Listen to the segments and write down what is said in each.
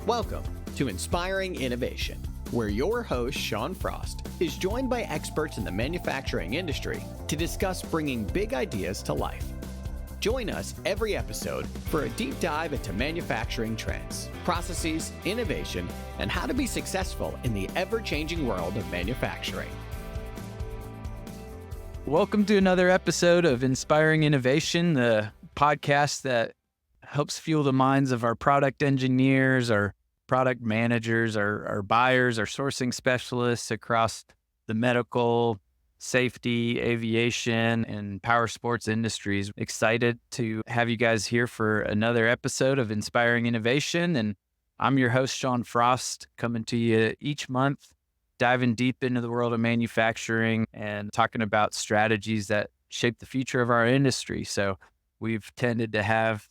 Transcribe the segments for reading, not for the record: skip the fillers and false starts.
Welcome to Inspiring Innovation, where your host, Sean Frost, is joined by experts in the manufacturing industry to discuss bringing big ideas to life. Join us every episode for a deep dive into manufacturing trends, processes, innovation, and how to be successful in the ever-changing world of manufacturing. Welcome to another episode of Inspiring Innovation, the podcast that helps fuel the minds of our product engineers, our product managers, our buyers, our sourcing specialists across the medical, safety, aviation, and power sports industries. Excited to have you guys here for another episode of Inspiring Innovation. And I'm your host, Sean Frost, coming to you each month, diving deep into the world of manufacturing and talking about strategies that shape the future of our industry. So we've tended to have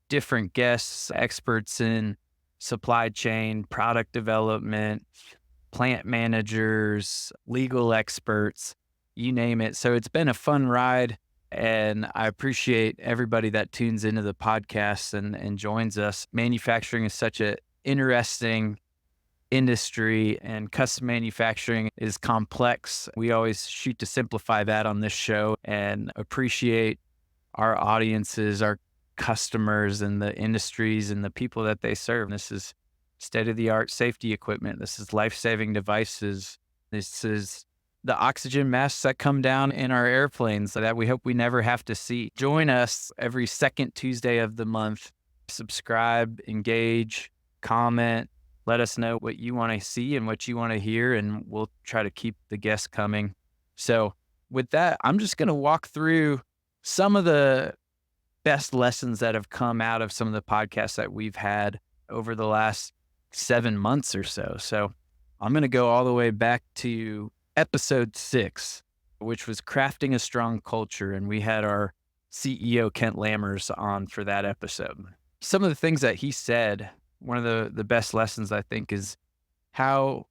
different guests, experts in supply chain, product development, plant managers, legal experts, you name it. So it's been a fun ride, and I appreciate everybody that tunes into the podcast and joins us. Manufacturing is such an interesting industry, and custom manufacturing is complex. We always shoot to simplify that on this show and appreciate our audiences, our customers and the industries and the people that they serve. This is state-of-the-art safety equipment. This is life-saving devices. This is the oxygen masks that come down in our airplanes that we hope we never have to see. Join us every second Tuesday of the month. Subscribe, engage, comment. Let us know what you want to see and what you want to hear, and we'll try to keep the guests coming. So with that, I'm just going to walk through some of the best lessons that have come out of some of the podcasts that we've had over the last 7 months or so. So I'm going to go all the way back to episode 6, which was crafting a strong culture. And we had our CEO, Kent Lammers, on for that episode. Some of the things that he said, one of the best lessons, I think, is how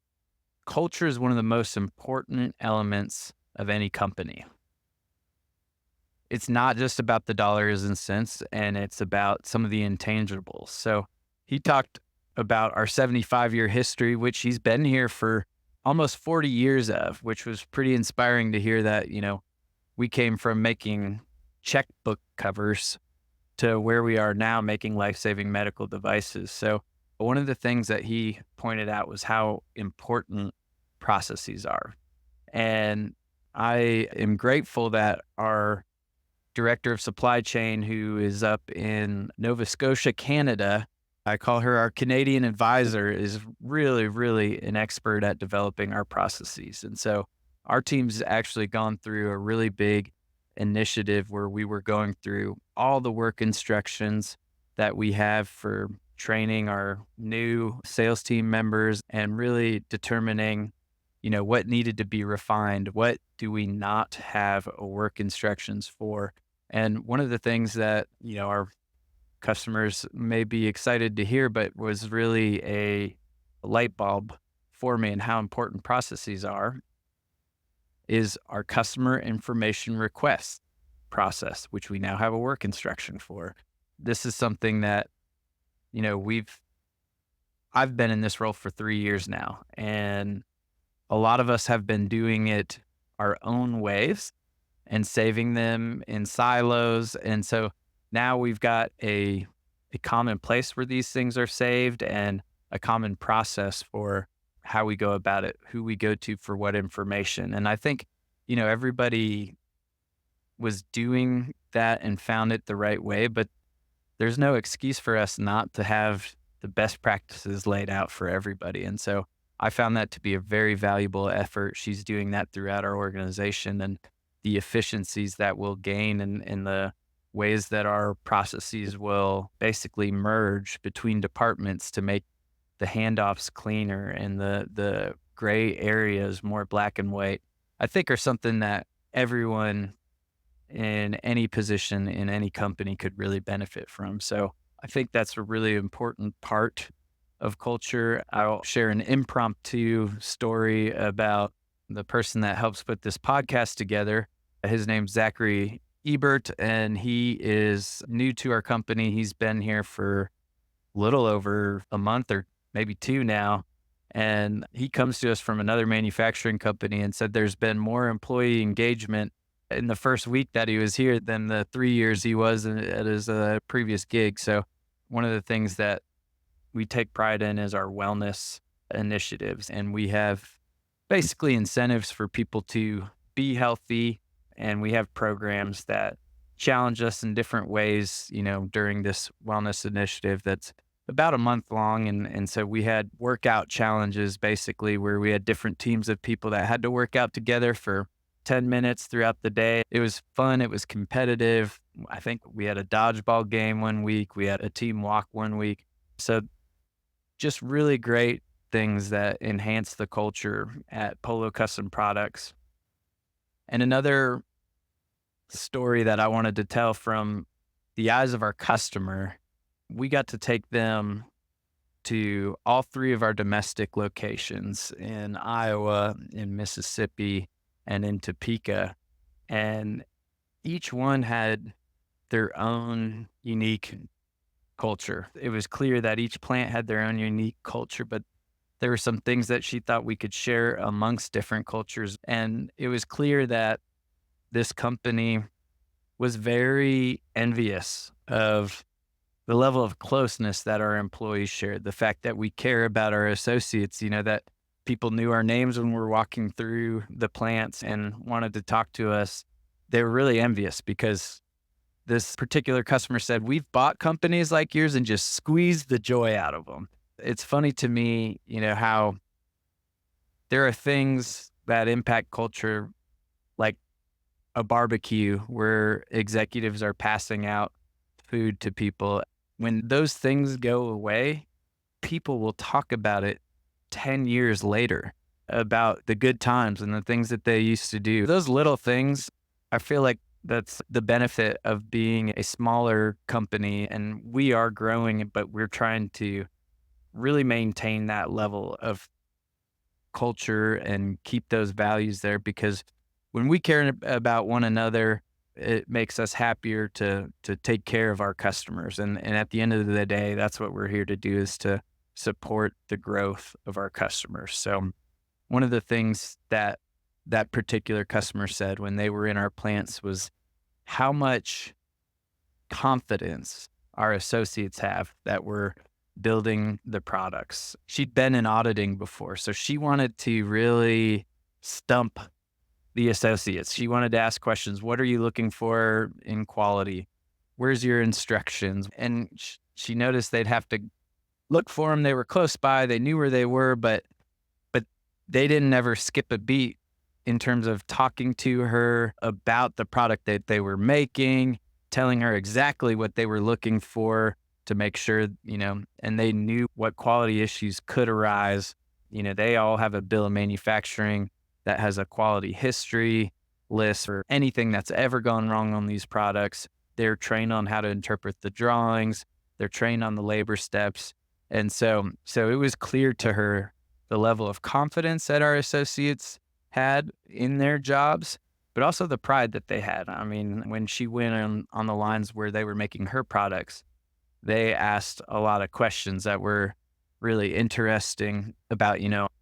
culture is one of the most important elements of any company. It's not just about the dollars and cents, and it's about some of the intangibles. So he talked about our 75-year history, which he's been here for almost 40 years of, which was pretty inspiring to hear that, we came from making checkbook covers to where we are now making life-saving medical devices. So one of the things that he pointed out was how important processes are. And I am grateful that our director of supply chain, who is up in Nova Scotia, Canada, I call her our Canadian advisor, is really, really an expert at developing our processes. And so our team's actually gone through a really big initiative where we were going through all the work instructions that we have for training our new sales team members and really determining, what needed to be refined. What do we not have work instructions for? And one of the things that, our customers may be excited to hear, but was really a light bulb for me and how important processes are, is our customer information request process, which we now have a work instruction for. This is something that, I've been in this role for 3 years now, and a lot of us have been doing it our own ways and saving them in silos. And so now we've got a common place where these things are saved and a common process for how we go about it, who we go to for what information. And I think, everybody was doing that and found it the right way, but there's no excuse for us not to have the best practices laid out for everybody. And so I found that to be a very valuable effort. She's doing that throughout our organization, and the efficiencies that we'll gain and the ways that our processes will basically merge between departments to make the handoffs cleaner and the gray areas more black and white, I think are something that everyone in any position in any company could really benefit from. So I think that's a really important part of culture. I'll share an impromptu story about the person that helps put this podcast together. His name's Zachary Ebert, and he is new to our company. He's been here for a little over a month, or maybe 2 now. And he comes to us from another manufacturing company and said there's been more employee engagement in the first week that he was here than the 3 years he was at his previous gig. So one of the things that we take pride in is our wellness initiatives. And we have basically incentives for people to be healthy. And we have programs that challenge us in different ways, during this wellness initiative that's about a month long. And so we had workout challenges basically where we had different teams of people that had to work out together for 10 minutes throughout the day. It was fun. It was competitive. I think we had a dodgeball game one week. We had a team walk one week. So just really great things that enhance the culture at Polo Custom Products. And another story that I wanted to tell from the eyes of our customer, we got to take them to all 3 of our domestic locations in Iowa, in Mississippi, and in Topeka. And each one had their own unique culture. It was clear that each plant had their own unique culture, but there were some things that she thought we could share amongst different cultures. And it was clear that this company was very envious of the level of closeness that our employees shared, the fact that we care about our associates, that people knew our names when we were walking through the plants and wanted to talk to us. They were really envious because this particular customer said, we've bought companies like yours and just squeezed the joy out of them. It's funny to me, how there are things that impact culture, like a barbecue where executives are passing out food to people. When those things go away, people will talk about it 10 years later, about the good times and the things that they used to do. Those little things, I feel like that's the benefit of being a smaller company, and we are growing, but we're trying to really maintain that level of culture and keep those values there, because when we care about one another, it makes us happier to take care of our customers. And at the end of the day, that's what we're here to do, is to support the growth of our customers. So one of the things that particular customer said when they were in our plants was how much confidence our associates have that we're building the products. She'd been in auditing before, so she wanted to really stump the associates. She wanted to ask questions. What are you looking for in quality? Where's your instructions? And she noticed they'd have to look for them. They were close by. They knew where they were, but they didn't ever skip a beat in terms of talking to her about the product that they were making, telling her exactly what they were looking for to make sure, and they knew what quality issues could arise. They all have a bill of manufacturing that has a quality history list for anything that's ever gone wrong on these products. They're trained on how to interpret the drawings. They're trained on the labor steps. And so it was clear to her the level of confidence that our associates had in their jobs, but also the pride that they had. I mean, when she went on the lines where they were making her products, they asked a lot of questions that were really interesting about,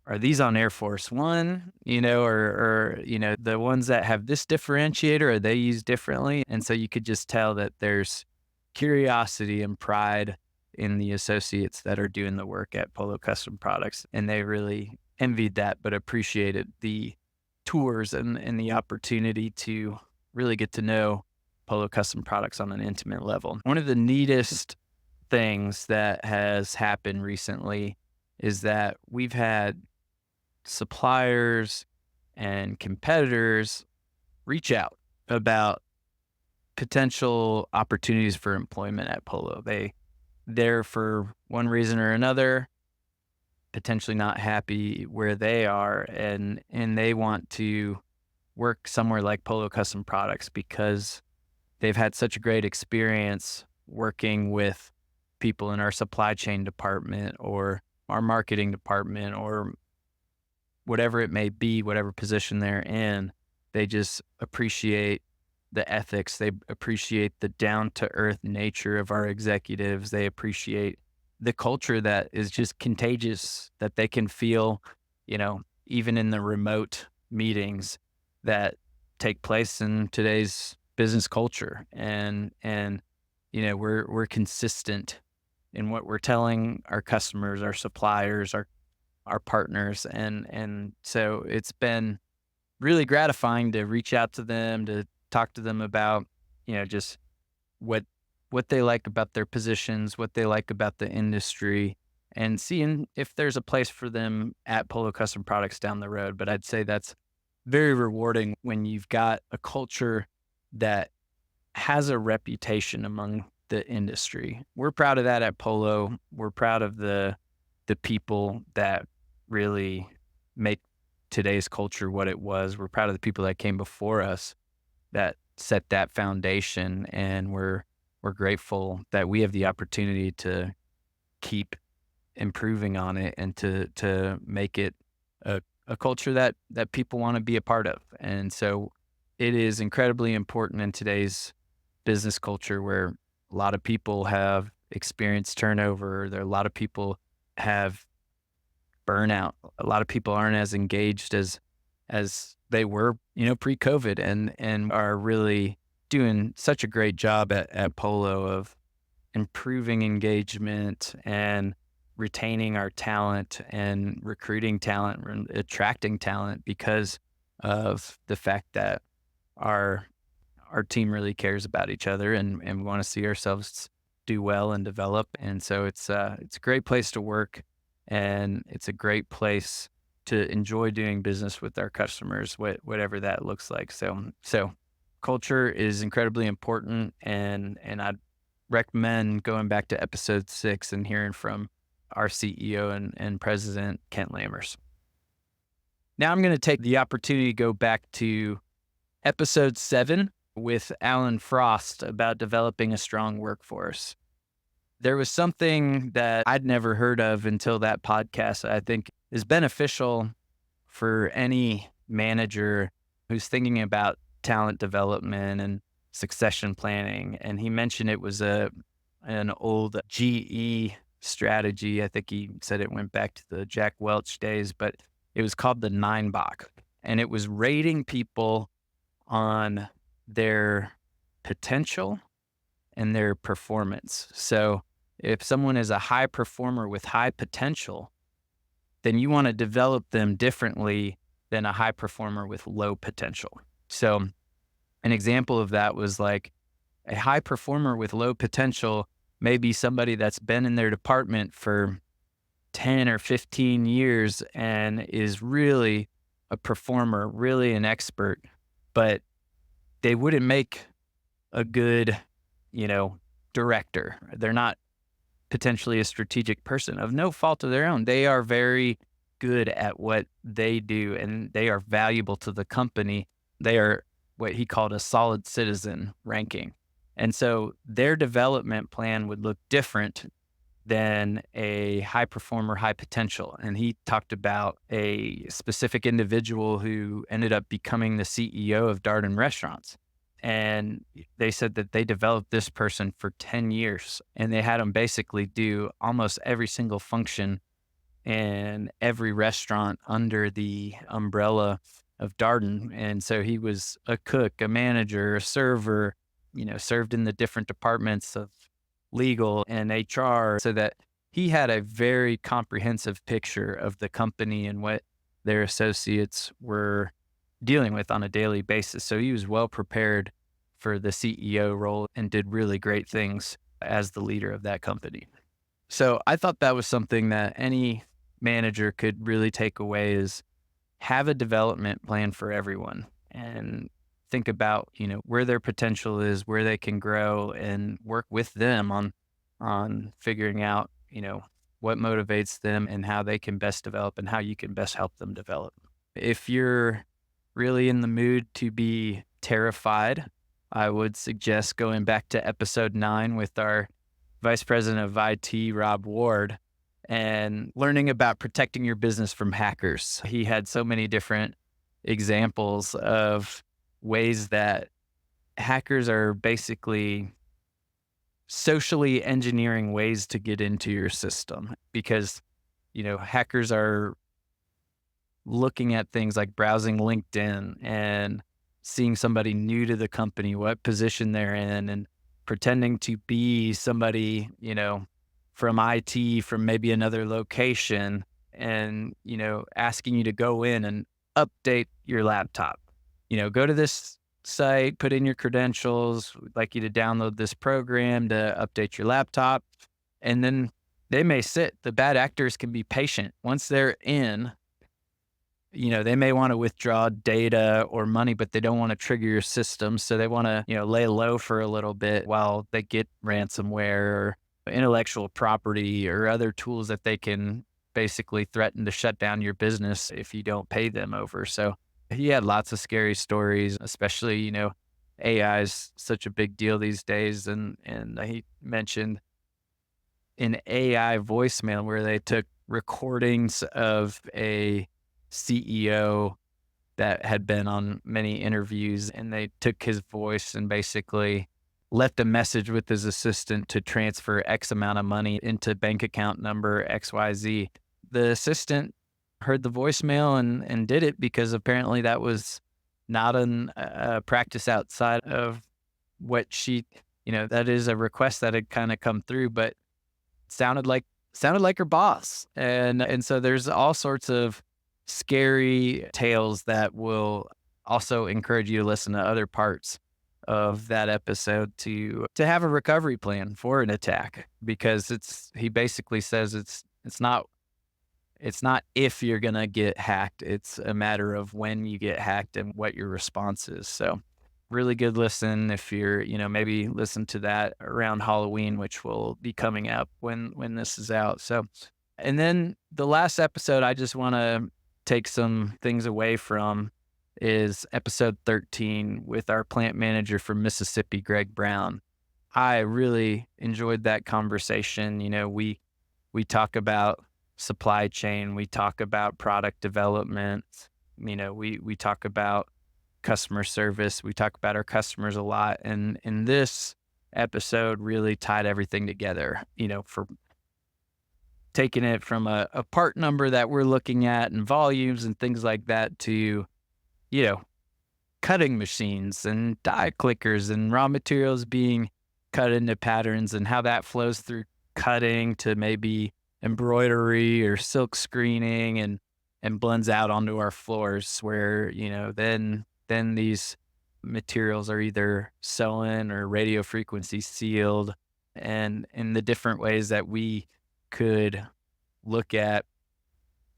are these on Air Force One, or the ones that have this differentiator, are they used differently? And so you could just tell that there's curiosity and pride in the associates that are doing the work at Polo Custom Products. And they really envied that, but appreciated the tours and the opportunity to really get to know Polo Custom Products on an intimate level. One of the neatest things that has happened recently is that we've had suppliers and competitors reach out about potential opportunities for employment at Polo. They're for one reason or another potentially not happy where they are, and they want to work somewhere like Polo Custom Products because they've had such a great experience working with people in our supply chain department or our marketing department or whatever it may be, whatever position they're in. They just appreciate the ethics. They appreciate the down-to-earth nature of our executives. They appreciate the culture that is just contagious, that they can feel, even in the remote meetings that take place in today's business culture. And we're consistent in what we're telling our customers, our suppliers, our partners. And so it's been really gratifying to reach out to them, to talk to them about, just what they like about their positions, what they like about the industry, and seeing if there's a place for them at Polo Custom Products down the road. But I'd say that's very rewarding when you've got a culture that has a reputation among the industry. We're proud of that at Polo. We're proud of the people that really make today's culture what it was. We're proud of the people that came before us that set that foundation, and we're grateful that we have the opportunity to keep improving on it and to make it a culture that people want to be a part of. And so it is incredibly important in today's business culture, where a lot of people have experienced turnover. There are a lot of people have burnout. A lot of people aren't as engaged as they were, pre-COVID, and are really doing such a great job at Polo of improving engagement and retaining our talent and recruiting talent and attracting talent because of the fact that our team really cares about each other, and we want to see ourselves do well and develop. And so it's a great place to work, and it's a great place to enjoy doing business with our customers, whatever that looks like. So culture is incredibly important, and I'd recommend going back to episode 6 and hearing from our CEO and president, Kent Lammers. Now I'm going to take the opportunity to go back to episode 7 with Alan Frost about developing a strong workforce. There was something that I'd never heard of until that podcast I think is beneficial for any manager who's thinking about talent development and succession planning. And he mentioned it was an old GE strategy. I think he said it went back to the Jack Welch days, but it was called the 9-Bach. And it was rating people on their potential and their performance. So if someone is a high performer with high potential, then you want to develop them differently than a high performer with low potential. So an example of that was like a high performer with low potential may be somebody that's been in their department for 10 or 15 years and is really a performer, really an expert, but they wouldn't make a good, director. They're not potentially a strategic person of no fault of their own. They are very good at what they do, and they are valuable to the company. They are what he called a solid citizen ranking. And so their development plan would look different than a high performer, high potential. And he talked about a specific individual who ended up becoming the CEO of Darden Restaurants. And they said that they developed this person for 10 years, and they had him basically do almost every single function in every restaurant under the umbrella of Darden. And so he was a cook, a manager, a server, served in the different departments of legal and HR, so that he had a very comprehensive picture of the company and what their associates were dealing with on a daily basis. So he was well prepared for the CEO role and did really great things as the leader of that company. So I thought that was something that any manager could really take away, is have a development plan for everyone and think about, where their potential is, where they can grow, and work with them on figuring out, what motivates them and how they can best develop and how you can best help them develop. If you're really in the mood to be terrified, I would suggest going back to episode 9 with our Vice President of IT, Rob Ward, and learning about protecting your business from hackers. He had so many different examples of ways that hackers are basically socially engineering ways to get into your system because, hackers are looking at things like browsing LinkedIn and seeing somebody new to the company, what position they're in, and pretending to be somebody, from IT from maybe another location and, asking you to go in and update your laptop. Go to this site, put in your credentials, we'd like you to download this program to update your laptop. And then they may sit, the bad actors can be patient. Once they're in, they may want to withdraw data or money, but they don't want to trigger your system. So they want to, lay low for a little bit while they get ransomware or intellectual property or other tools that they can basically threaten to shut down your business if you don't pay them over. So he had lots of scary stories, especially, AI is such a big deal these days. And he mentioned an AI voicemail where they took recordings of a CEO that had been on many interviews, and they took his voice and basically left a message with his assistant to transfer X amount of money into bank account number XYZ. The assistant heard the voicemail and did it because apparently that was not a practice outside of what she, that is a request that had kind of come through, but sounded like her boss. And so there's all sorts of scary tales that will also encourage you to listen to other parts of that episode to have a recovery plan for an attack, because he basically says it's not if you're going to get hacked, it's a matter of when you get hacked and what your response is. So really good listen if you're, maybe listen to that around Halloween, which will be coming up when this is out. So, and then the last episode I just want to take some things away from is episode 13 with our plant manager from Mississippi, Greg Brown. I really enjoyed that conversation. We talk about supply chain, we talk about product development, we talk about customer service, we talk about our customers a lot. And in this episode really tied everything together, for taking it from a part number that we're looking at and volumes and things like that to, cutting machines and die clickers and raw materials being cut into patterns and how that flows through cutting to maybe embroidery or silk screening and blends out onto our floors where, then these materials are either sewn or radio frequency sealed, and in the different ways that we could look at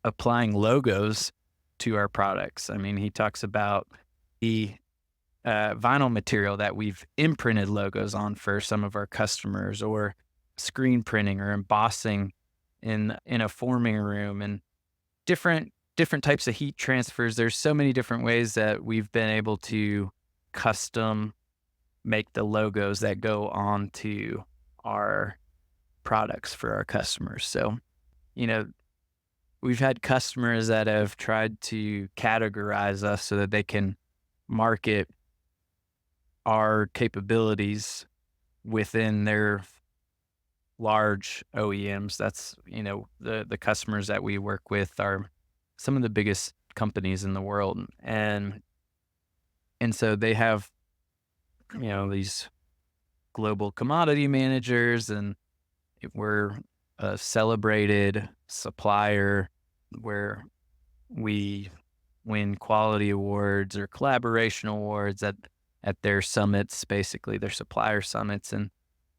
applying logos to our products. I mean, he talks about the vinyl material that we've imprinted logos on for some of our customers, or screen printing or embossing in a forming room, and different types of heat transfers. There's so many different ways that we've been able to custom make the logos that go on to our products for our customers. So, we've had customers that have tried to categorize us so that they can market our capabilities within their large OEMs. That's, the customers that we work with are some of the biggest companies in the world. And so they have, these global commodity managers, and we're a celebrated supplier where we win quality awards or collaboration awards at their summits, basically their supplier summits.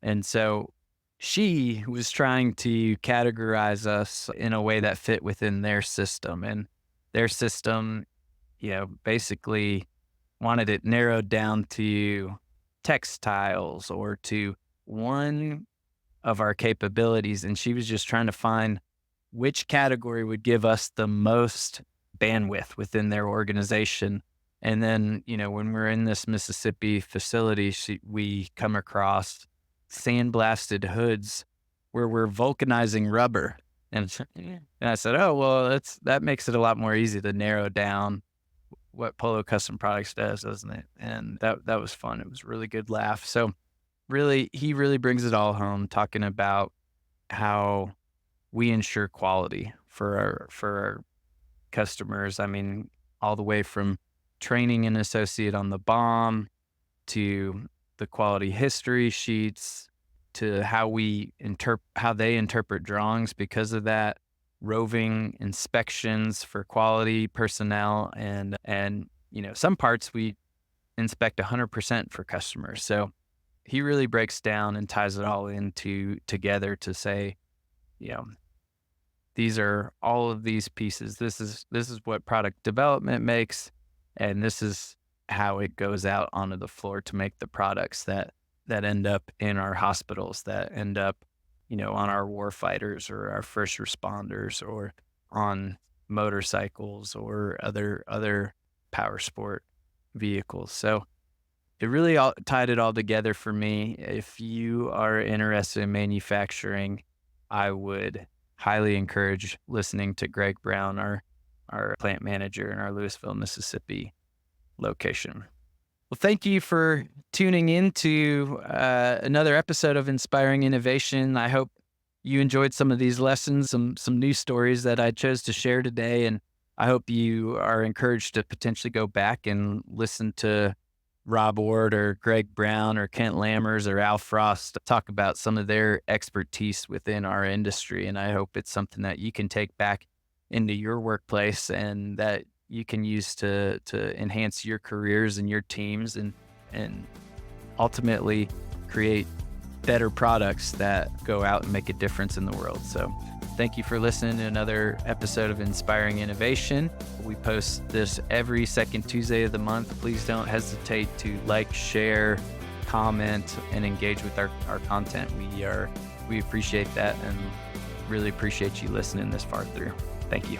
And so she was trying to categorize us in a way that fit within their system, and their system, basically wanted it narrowed down to textiles or to one of our capabilities. And she was just trying to find which category would give us the most bandwidth within their organization. And then, when we're in this Mississippi facility, we come across sandblasted hoods where we're vulcanizing rubber. And I said, oh, well, that makes it a lot more easy to narrow down what Polo Custom Products does, doesn't it? And that was fun. It was a really good laugh. So he really brings it all home, talking about how we ensure quality for our customers. I mean, all the way from training an associate on the BOM to the quality history sheets to how they interpret drawings because of that, roving inspections for quality personnel, and some parts we inspect 100% for customers. So he really breaks down and ties it all together to say, you know, these are all of these pieces. This is what product development makes, and this is how it goes out onto the floor to make the products that end up in our hospitals, that end up, on our war fighters or our first responders, or on motorcycles or other power sport vehicles. So it really tied it all together for me. If you are interested in manufacturing, I would highly encourage listening to Greg Brown, our plant manager in our Louisville, Mississippi location. Well, thank you for tuning in to another episode of Inspiring Innovation. I hope you enjoyed some of these lessons, some news stories that I chose to share today, and I hope you are encouraged to potentially go back and listen to Rob Ward or Greg Brown or Kent Lammers or Al Frost talk about some of their expertise within our industry. And I hope it's something that you can take back into your workplace and that you can use to enhance your careers and your teams and ultimately create better products that go out and make a difference in the world. So thank you for listening to another episode of Inspiring Innovation. We post this every second Tuesday of the month. Please don't hesitate to like, share, comment, and engage with our content. We appreciate that and really appreciate you listening this far through. Thank you.